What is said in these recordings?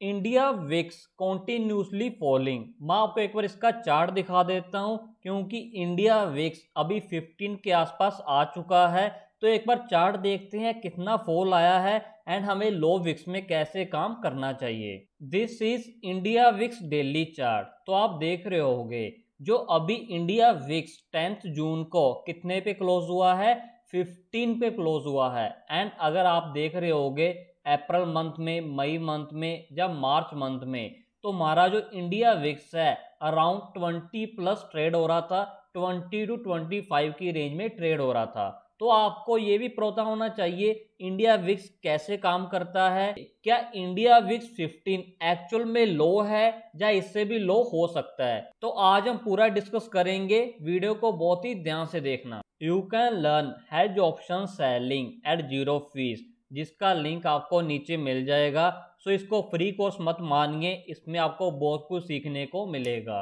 India VIX continuously falling. मैं आपको एक बार इसका चार्ट दिखा देता हूं क्योंकि इंडिया विक्स अभी 15 के आसपास आ चुका है। तो एक बार चार्ट देखते हैं कितना फॉल आया है एंड हमें लो विक्स में कैसे काम करना चाहिए। This is India VIX daily chart. तो आप देख रहे होंगे जो अभी इंडिया विक्स 10 जून को कितने पे क्लोज हुआ है, 15 पे क्लोज हुआ है। एंड अगर आप देख रहे होगे अप्रैल मंथ में, मई मंथ में या मार्च मंथ में, तो हमारा जो इंडिया विक्स है अराउंड 20 प्लस ट्रेड हो रहा था, 20 टू 25 की रेंज में ट्रेड हो रहा था। तो आपको ये भी पता होना चाहिए इंडिया विक्स कैसे काम करता है। क्या इंडिया विक्स 15 एक्चुअल में लो है या इससे भी लो हो सकता है? तो आज हम पूरा डिस्कस करेंगे, वीडियो को बहुत ही ध्यान से देखना। You can learn hedge option selling at zero fees, जिसका लिंक आपको नीचे मिल जाएगा। सो इसको फ्री कोर्स मत मानिए, इसमें आपको बहुत कुछ सीखने को मिलेगा।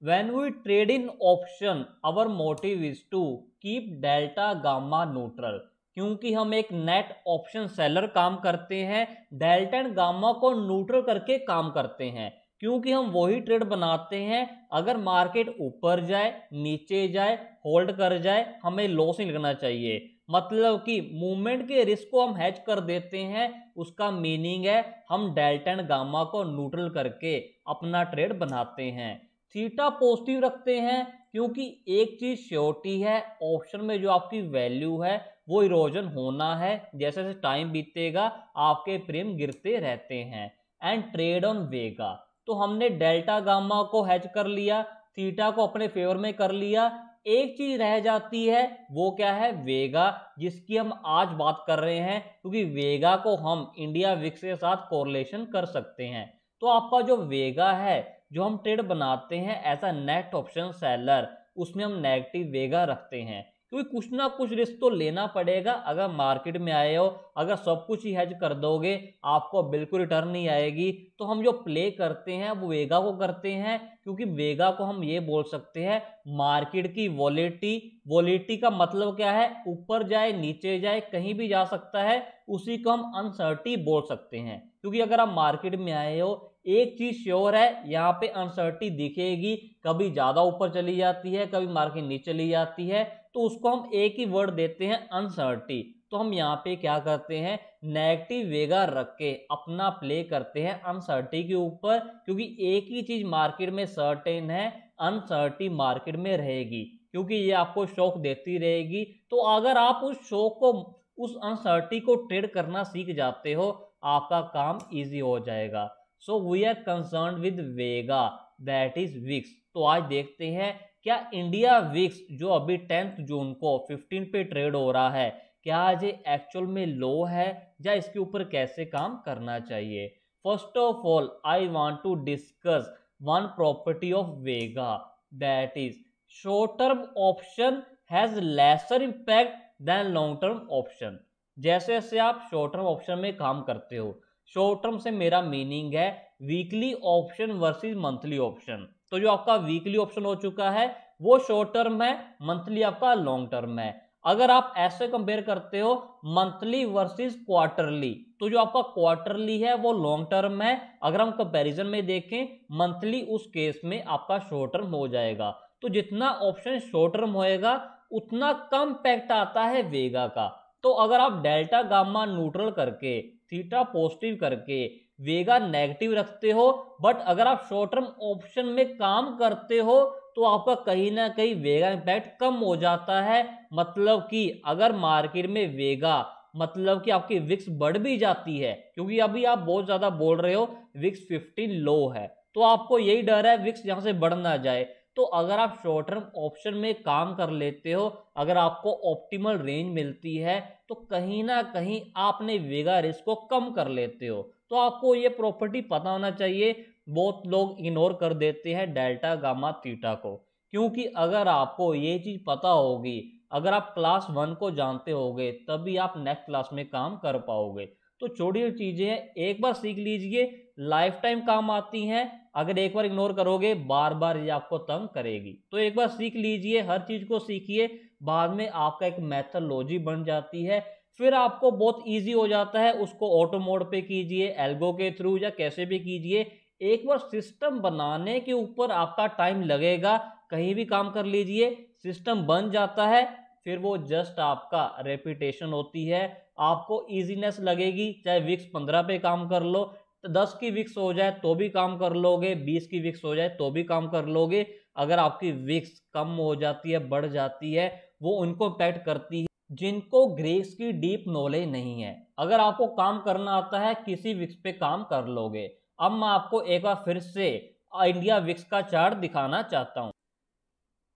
When we trade in option, our motive is to keep delta gamma neutral। क्योंकि हम एक नेट ऑप्शन सेलर काम करते हैं, डेल्टा एंड गामा को न्यूट्रल करके काम करते हैं। क्योंकि हम वही ट्रेड बनाते हैं, अगर मार्केट ऊपर जाए, नीचे जाए, होल्ड कर जाए, हमें लॉस नहीं लगना चाहिए। मतलब कि मूवमेंट के रिस्क को हम हेज कर देते हैं। उसका मीनिंग है हम डेल्टा एंड गामा को न्यूट्रल करके अपना ट्रेड बनाते हैं। थीटा पॉजिटिव रखते हैं क्योंकि एक चीज श्योरिटी है, ऑप्शन में जो आपकी वैल्यू है वो इरोजन होना है। जैसे जैसे टाइम बीतेगा आपके प्रीमियम गिरते रहते हैं। एंड ट्रेड ऑन वेगा, तो हमने डेल्टा गामा को हेज कर लिया, थीटा को अपने फेवर में कर लिया। एक चीज रह जाती है, वो क्या है? वेगा, जिसकी हम आज बात कर रहे हैं क्योंकि वेगा को हम इंडिया विक्स के साथ कोरिलेशन कर सकते हैं। तो आपका जो वेगा है, जो हम ट्रेड बनाते हैं ऐसा नेट ऑप्शन सेलर, उसमें हम नेगेटिव वेगा रखते हैं क्योंकि कुछ ना कुछ रिस्क तो लेना पड़ेगा। अगर मार्केट में आए हो, अगर सब कुछ ही हेज कर दोगे आपको बिल्कुल रिटर्न नहीं आएगी। तो हम जो प्ले करते हैं वो वेगा को करते हैं क्योंकि वेगा को हम ये बोल सकते हैं मार्केट की वॉलेटिलिटी का मतलब क्या है? ऊपर जाए, नीचे जाए, कहीं भी जा सकता है, उसी को हम अनसर्टी बोल सकते हैं। क्योंकि अगर आप मार्केट में आए हो, एक चीज श्योर है, यहाँ पे अनसर्टी दिखेगी, कभी ज्यादा ऊपर चली जाती है, कभी मार्केट नीचे चली जाती है, तो उसको हम एक ही वर्ड देते हैं अनसर्टी। तो हम यहाँ पे क्या करते हैं, नेगेटिव वेगा रख के अपना प्ले करते हैं अनसर्टी के ऊपर। क्योंकि एक ही चीज मार्केट में सर्टेन है, अनसर्टी मार्केट में रहेगी क्योंकि ये आपको शॉक देती रहेगी। तो अगर आप उस शॉक को, उस अनसर्टी को ट्रेड करना सीख जाते हो, आपका काम इजी हो जाएगा। So we are concern with vega, that is VIX. तो आज देखते हैं क्या इंडिया विक्स जो अभी 10 जून को 15 पे ट्रेड हो रहा है, क्या आज ये एक्चुअल में लो है या इसके ऊपर कैसे काम करना चाहिए। First of all I want to discuss one property of vega, that is short term option has lesser impact than long term option. जैसे जैसे आप शॉर्ट टर्म ऑप्शन में काम करते हो, शॉर्ट टर्म से मेरा मीनिंग है weekly option versus monthly option. तो जो आपका वीकली ऑप्शन हो चुका है वो शॉर्ट टर्म है, मंथली आपका लॉन्ग टर्म है। अगर आप ऐसे कंपेयर करते हो मंथली वर्सेस क्वार्टरली, तो जो आपका क्वार्टरली है वो लॉन्ग टर्म है। अगर हम कंपैरिजन में देखें मंथली, उस केस में आपका शॉर्ट टर्म हो जाएगा। तो जितना ऑप्शन शॉर्ट टर्म होएगा उतना कम पैक्ट आता है वेगा का। तो अगर आप डेल्टा गामा न्यूट्रल करके, थीटा पॉजिटिव करके, वेगा नेगेटिव रखते हो, बट अगर आप शॉर्ट टर्म ऑप्शन में काम करते हो तो आपका कहीं ना कहीं वेगा इंपैक्ट कम हो जाता है। मतलब कि अगर मार्केट में वेगा, मतलब कि आपकी विक्स बढ़ भी जाती है, क्योंकि अभी आप बहुत ज्यादा बोल रहे हो विक्स 15 लो है, तो आपको यही डर है विक्स यहां से बढ़ ना जाए। तो अगर आप शॉर्ट टर्म ऑप्शन में काम कर लेते हो, अगर आपको ऑप्टिमल रेंज मिलती है, तो कहीं ना कहीं आपने वेगा रिस्क को कम कर लेते हो। तो आपको ये प्रॉपर्टी पता होना चाहिए। बहुत लोग इग्नोर कर देते हैं डेल्टा गामा थीटा को, क्योंकि अगर आपको ये चीज पता होगी, अगर आप क्लास 1 को जानते होगे, तभी आप नेक्स्ट क्लास में काम कर पाओगे। तो छोटी छोटी चीजें हैं, एक बार सीख लीजिए, लाइफ टाइम काम आती हैं। अगर एक बार इग्नोर करोगे बार बार ये आपको तंग करेगी। तो एक बार सीख लीजिए, हर चीज को सीखिए, बाद में आपका एक मेथोडोलॉजी बन जाती है। फिर आपको बहुत इजी हो जाता है, उसको ऑटो मोड पे कीजिए, एल्गो के थ्रू या कैसे भी कीजिए। एक बार सिस्टम बनाने के ऊपर आपका टाइम लगेगा, कहीं भी काम कर लीजिए, सिस्टम बन जाता है, फिर वो जस्ट आपका रेपिटेशन होती है। आपको इजीनेस लगेगी, चाहे विक्स 15 पे काम कर लो, तो 10 की विक्स हो जाए तो भी काम कर लोगे, 20 की विक्स हो जाए तो भी काम कर लोगे। अगर आपकी विक्स कम हो जाती है, बढ़ जाती है, वो उनको इम्पैक्ट करती है जिनको ग्रेक्स की डीप नॉलेज नहीं है। अगर आपको काम करना आता है, किसी विक्स पे काम कर लोगे। अब मैं आपको एक बार फिर से इंडिया विक्स का चार्ट दिखाना चाहता हूं।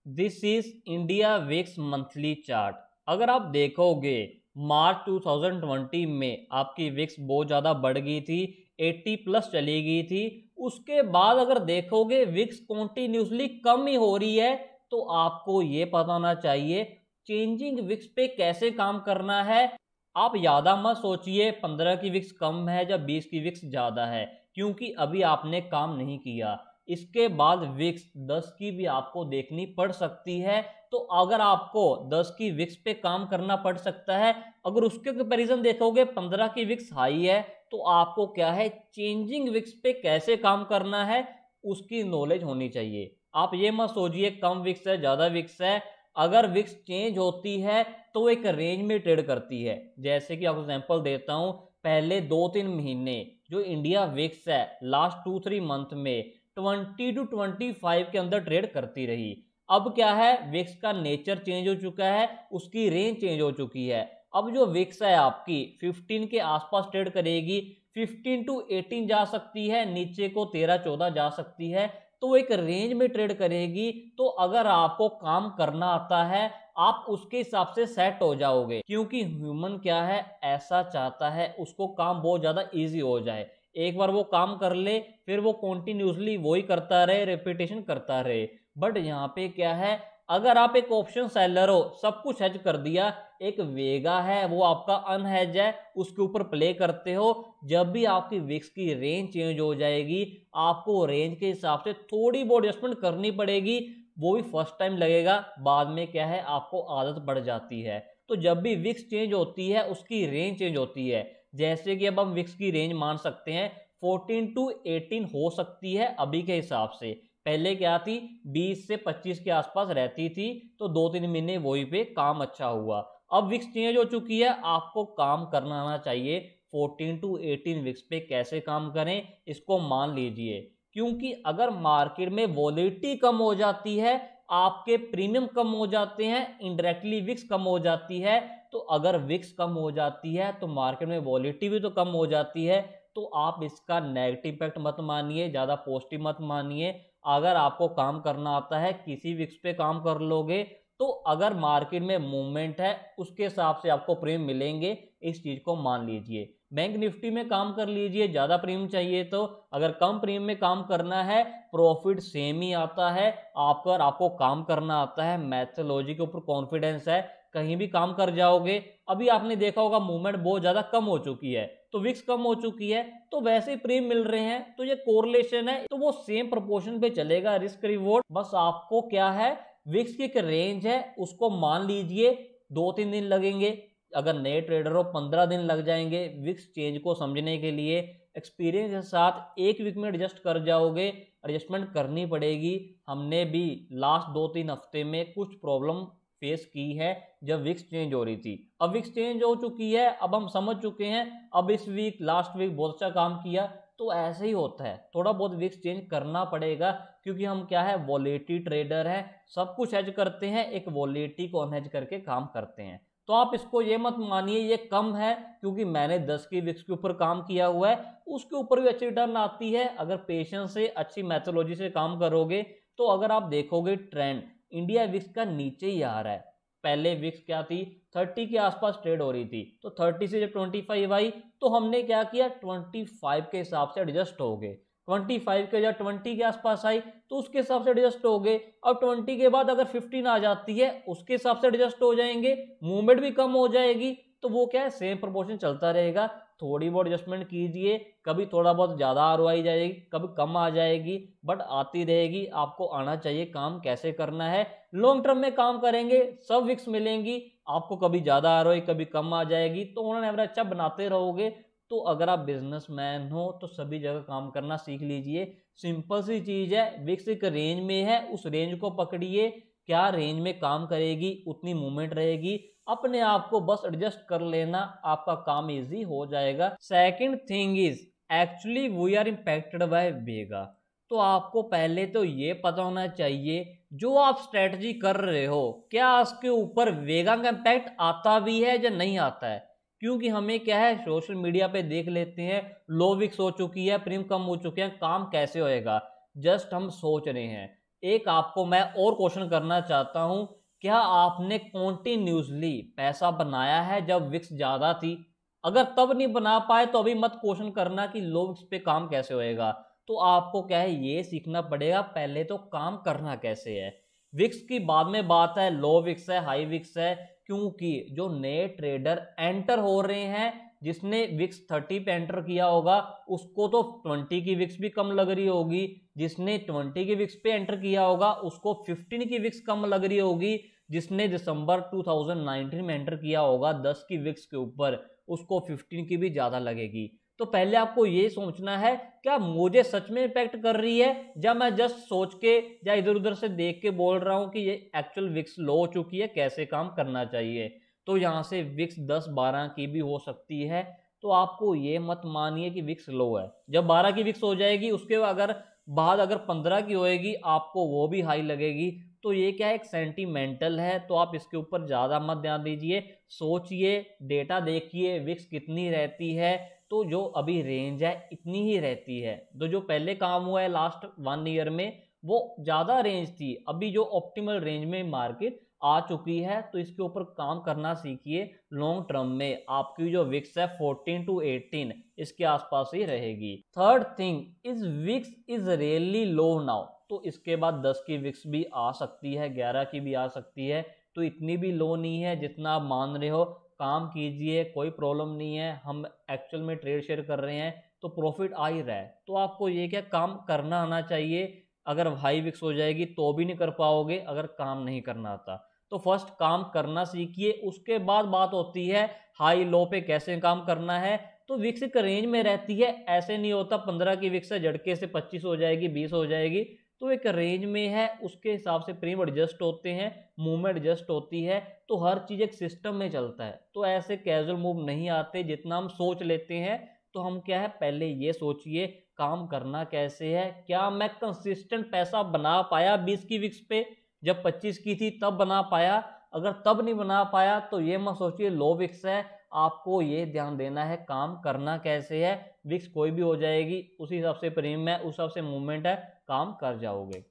This is India VIX monthly chart. अगर आप देखोगे मार्च 2020 में आपकी विक्स बहुत ज़्यादा बढ़ गई थी, 80 प्लस चली गई थी। उसके बाद अगर देखोगे विक्स कॉन्टिन्यूसली कम ही हो रही है, तो आपको ये पता होना चाहिए चेंजिंग विक्स पे कैसे काम करना है। आप ज़्यादा मत सोचिए 15 की विक्स कम है या 20 की विक्स ज़्यादा है, क्योंकि अभी आपने काम नहीं किया। इसके बाद विक्स 10 की भी आपको देखनी पड़ सकती है। तो अगर आपको 10 की विक्स पे काम करना पड़ सकता है, अगर उसके कंपैरिजन देखोगे 15 की विक्स हाई है, तो आपको क्या है चेंजिंग विक्स पे कैसे काम करना है उसकी नॉलेज होनी चाहिए। आप ये मत सोचिए कम विक्स है ज़्यादा विक्स है। अगर विक्स चेंज होती है तो एक रेंज में ट्रेड करती है। जैसे कि आपको एग्जांपल देता हूं, पहले 2-3 महीने जो इंडिया विक्स है लास्ट 2-3 मंथ में 20 टू 25 के अंदर ट्रेड करती रही। अब क्या है, विक्स का नेचर चेंज हो चुका है, उसकी रेंज चेंज हो चुकी है। अब जो विक्स है आपकी 15 के आसपास ट्रेड करेगी, 15 टू 18 जा सकती है, नीचे को 13-14 जा सकती है, तो एक रेंज में ट्रेड करेगी। तो अगर आपको काम करना आता है, आप उसके हिसाब से सेट हो जाओगे, क्योंकि ह्यूमन क्या है ऐसा चाहता है उसको काम बहुत ज्यादा इजी हो जाए। एक बार वो काम कर ले, फिर वो कॉन्टिन्यूसली वही करता रहे, रेपिटेशन करता रहे। बट यहाँ पे क्या है, अगर आप एक ऑप्शन सेलर हो, सब कुछ हेज कर दिया, एक वेगा है वो आपका अनहेज है, उसके ऊपर प्ले करते हो, जब भी आपकी विक्स की रेंज चेंज हो जाएगी, आपको रेंज के हिसाब से थोड़ी बहुत एडजस्टमेंट करनी पड़ेगी। वो भी फर्स्ट टाइम लगेगा, बाद में क्या है आपको आदत बढ़ जाती है। तो जब भी विक्स चेंज होती है उसकी रेंज चेंज होती है। जैसे कि अब हम विक्स की रेंज मान सकते हैं 14 टू 18 हो सकती है अभी के हिसाब से। पहले क्या थी 20 से 25 के आसपास रहती थी, तो 2-3 महीने वही पे काम अच्छा हुआ। अब विक्स चेंज हो चुकी है, आपको काम करना आना चाहिए 14 टू 18 विक्स पे कैसे काम करें इसको मान लीजिए। क्योंकि अगर मार्केट में वॉलेटिलिटी कम हो जाती है, आपके प्रीमियम कम हो जाते हैं, इनडायरेक्टली विक्स कम हो जाती है। तो अगर विक्स कम हो जाती है तो मार्केट में वॉलेटिलिटी भी तो कम हो जाती है। तो आप इसका नेगेटिव इम्पैक्ट मत मानिए, ज़्यादा पॉजिटिव मत मानिए। अगर आपको काम करना आता है, किसी विक्स पे काम कर लोगे, तो अगर मार्केट में मूवमेंट है उसके हिसाब से आपको प्रीमियम मिलेंगे, इस चीज़ को मान लीजिए। बैंक निफ्टी में काम कर लीजिए, ज़्यादा प्रीमियम चाहिए तो। अगर कम प्रीमियम में काम करना है, प्रॉफिट सेम ही आता है। आपको काम करना आता है, मैथोलॉजी के ऊपर कॉन्फिडेंस है, कहीं भी काम कर जाओगे। अभी आपने देखा होगा मूवमेंट बहुत ज़्यादा कम हो चुकी है, तो विक्स कम हो चुकी है, तो वैसे ही प्रीमियम मिल रहे हैं, तो ये कोरिलेशन है, तो वो सेम प्रोपोर्शन पे चलेगा रिस्क रिवॉर्ड। बस आपको क्या है, विक्स की एक रेंज है उसको मान लीजिए। 2-3 दिन लगेंगे, अगर नए ट्रेडर हो 15 दिन लग जाएंगे विक्स चेंज को समझने के लिए। एक्सपीरियंस के साथ एक वीक में एडजस्ट कर जाओगे, एडजस्टमेंट करनी पड़ेगी। हमने भी लास्ट 2-3 हफ्ते में कुछ प्रॉब्लम फेस की है जब विक्स चेंज हो रही थी। अब विक्स चेंज हो चुकी है, अब हम समझ चुके हैं। अब इस वीक लास्ट वीक बहुत अच्छा काम किया, तो ऐसे ही होता है, थोड़ा बहुत विक्स चेंज करना पड़ेगा, क्योंकि हम क्या है वॉलेटिलिटी ट्रेडर हैं, सब कुछ हेज करते हैं, एक वॉलेटिलिटी को अनहेज करके काम करते हैं। तो आप इसको ये मत मानिए ये कम है, क्योंकि मैंने 10 की विक्स के ऊपर काम किया हुआ है, उसके ऊपर भी अच्छी रिटर्न आती है अगर पेशेंस से अच्छी मैथोलॉजी से काम करोगे। तो अगर आप देखोगे ट्रेंड इंडिया विक्स का नीचे ही आ रहा है। पहले विक्स क्या थी 30 के आसपास ट्रेड हो रही थी, तो 30 से जब 25 आई तो हमने क्या किया 25 के हिसाब से एडजस्ट हो गए। 25 के जब 20 के आसपास आई तो उसके हिसाब से एडजस्ट हो गए। अब 20 के बाद अगर 15 आ जाती है उसके हिसाब से एडजस्ट हो जाएंगे, मूवमेंट भी कम हो जाएगी, तो वो क्या है सेम प्रोपोर्शन चलता रहेगा। थोड़ी बहुत एडजस्टमेंट कीजिए, कभी थोड़ा बहुत ज़्यादा आरओआई जाएगी, कभी कम आ जाएगी, बट आती रहेगी। आपको आना चाहिए काम कैसे करना है। लॉन्ग टर्म में काम करेंगे सब विक्स मिलेंगी, आपको कभी ज़्यादा आ रही कभी कम आ जाएगी, तो उन्होंने एवरेज अच्छा बनाते रहोगे। तो अगर आप बिजनेसमैन हो तो सभी जगह काम करना सीख लीजिए। सिंपल सी चीज़ है, विक्स एक रेंज में है, उस रेंज को पकड़िए, क्या रेंज में काम करेगी उतनी मूवमेंट रहेगी, अपने आप को बस एडजस्ट कर लेना, आपका काम इजी हो जाएगा। Second thing is actually we are impacted by vega. तो आपको पहले तो ये पता होना चाहिए जो आप स्ट्रेटजी कर रहे हो क्या उसके ऊपर वेगा का इम्पैक्ट आता भी है या नहीं आता है। क्योंकि हमें क्या है, सोशल मीडिया पे देख लेते हैं लो विक्स हो चुकी है, प्रीम कम हो चुके हैं, काम कैसे होएगा, जस्ट हम सोच रहे हैं। एक आपको मैं और क्वेश्चन करना चाहता हूं, क्या आपने कॉन्टिन्यूसली पैसा बनाया है जब विक्स ज्यादा थी? अगर तब नहीं बना पाए तो अभी मत क्वेश्चन करना कि लो विक्स पे काम कैसे होएगा। तो आपको क्या है, ये सीखना पड़ेगा पहले तो काम करना कैसे है। विक्स की बाद में बात है, लो विक्स है हाई विक्स है, क्योंकि जो नए ट्रेडर एंटर हो रहे हैं, जिसने विक्स 30 पे एंटर किया होगा उसको तो 20 की विक्स भी कम लग रही होगी, जिसने 20 की विक्स पे एंटर किया होगा उसको 15 की विक्स कम लग रही होगी, जिसने दिसंबर 2019 में एंटर किया होगा 10 की विक्स के ऊपर उसको 15 की भी ज्यादा लगेगी। तो पहले आपको ये सोचना है क्या मुझे सच में इम्पैक्ट कर रही है, या मैं जस्ट सोच के या इधर उधर से देख के बोल रहा हूं कि ये एक्चुअल विक्स लो हो चुकी है, कैसे काम करना चाहिए। तो यहाँ से विक्स 10-12 की भी हो सकती है। तो आपको ये मत मानिए कि विक्स लो है, जब 12 की विक्स हो जाएगी उसके अगर 15 की होएगी आपको वो भी हाई लगेगी। तो ये क्या है, एक सेंटीमेंटल है, तो आप इसके ऊपर ज़्यादा मत ध्यान दीजिए, सोचिए, डेटा देखिए विक्स कितनी रहती है। तो जो अभी रेंज है इतनी ही रहती है। तो जो पहले काम हुआ है लास्ट 1 ईयर में वो ज़्यादा रेंज थी, अभी जो ऑप्टिमल रेंज में मार्केट आ चुकी है। तो इसके ऊपर काम करना सीखिए, लॉन्ग टर्म में आपकी जो विक्स है 14 to 18 इसके आसपास ही रहेगी। Third thing is VIX is really low now. तो इसके बाद 10 की विक्स भी आ सकती है, 11 की भी आ सकती है। तो इतनी भी लो नहीं है जितना आप मान रहे हो। काम कीजिए, कोई प्रॉब्लम नहीं है, हम एक्चुअल में ट्रेड शेयर कर रहे हैं तो प्रॉफिट आ ही रहा है। तो आपको ये क्या काम करना आना चाहिए। अगर हाई विक्स हो जाएगी तो भी नहीं कर पाओगे अगर काम नहीं करना आता। तो फर्स्ट काम करना सीखिए, उसके बाद बात होती है हाई लो पे कैसे काम करना है। तो विक्स एक रेंज में रहती है, ऐसे नहीं होता 15 की विक्स है झटके से 25 हो जाएगी 20 हो जाएगी। तो एक रेंज में है, उसके हिसाब से प्रीम एडजस्ट होते हैं, मूवमेंट एडजस्ट होती है। तो हर चीज़ एक सिस्टम में चलता है, तो ऐसे कैजुअल मूव नहीं आते जितना हम सोच लेते हैं। तो हम क्या है, पहले ये सोचिए काम करना कैसे है, क्या मैं कंसिस्टेंट पैसा बना पाया 20 की विक्स पे, जब 25 की थी तब बना पाया। अगर तब नहीं बना पाया तो ये मत सोचिए लो विक्स है, आपको ये ध्यान देना है काम करना कैसे है। विक्स कोई भी हो जाएगी, उसी हिसाब से प्रीमियम है, उस हिसाब से मूवमेंट है, काम कर जाओगे।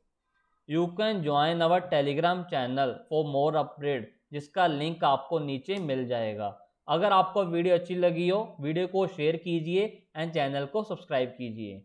You can join our Telegram channel for more update, जिसका लिंक आपको नीचे मिल जाएगा। अगर आपको वीडियो अच्छी लगी हो वीडियो को शेयर कीजिए एंड चैनल को सब्सक्राइब कीजिए।